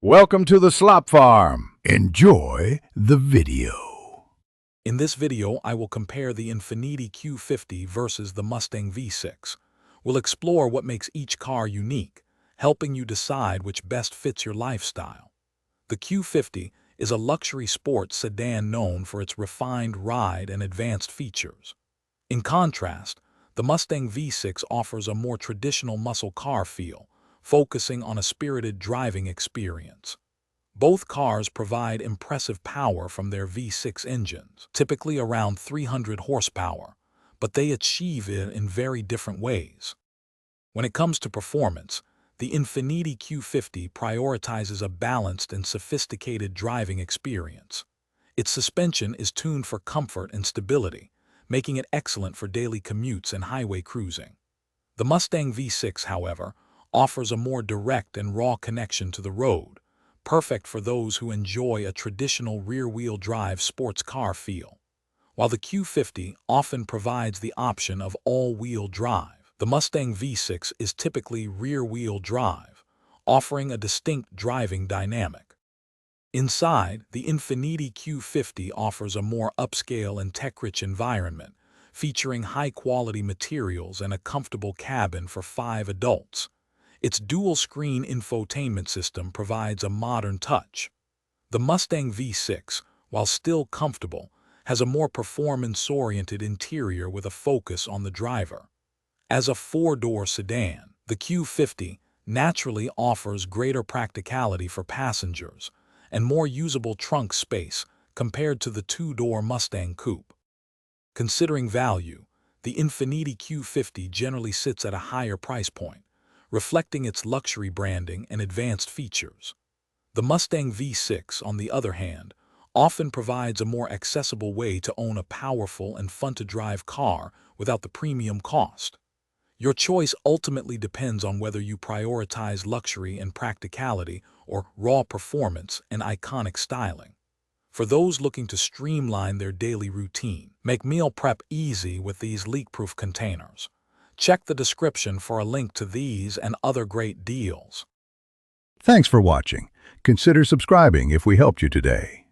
Welcome to the Slop Farm. Enjoy the video. In this video, I will compare the Infiniti Q50 versus the Mustang V6. We'll explore what makes each car unique, helping you decide which best fits your lifestyle. The Q50 is a luxury sports sedan known for its refined ride and advanced features. In contrast, the Mustang V6 offers a more traditional muscle car feel, focusing on a spirited driving experience. Both cars provide impressive power from their V6 engines, typically around 300 horsepower, but they achieve it in very different ways. When it comes to performance, the Infiniti Q50 prioritizes a balanced and sophisticated driving experience. Its suspension is tuned for comfort and stability, making it excellent for daily commutes and highway cruising. The Mustang V6, however, offers a more direct and raw connection to the road, perfect for those who enjoy a traditional rear-wheel drive sports car feel. While the Q50 often provides the option of all-wheel drive, the Mustang V6 is typically rear-wheel drive, offering a distinct driving dynamic. Inside, the Infiniti Q50 offers a more upscale and tech-rich environment, featuring high-quality materials and a comfortable cabin for 5 adults. Its dual-screen infotainment system provides a modern touch. The Mustang V6, while still comfortable, has a more performance-oriented interior with a focus on the driver. As a 4-door sedan, the Q50 naturally offers greater practicality for passengers and more usable trunk space compared to the 2-door Mustang Coupe. Considering value, the Infiniti Q50 generally sits at a higher price point, reflecting its luxury branding and advanced features. The Mustang V6, on the other hand, often provides a more accessible way to own a powerful and fun-to-drive car without the premium cost. Your choice ultimately depends on whether you prioritize luxury and practicality or raw performance and iconic styling. For those looking to streamline their daily routine, make meal prep easy with these leak-proof containers. Check the description for a link to these and other great deals. Thanks for watching. Consider subscribing if we helped you today.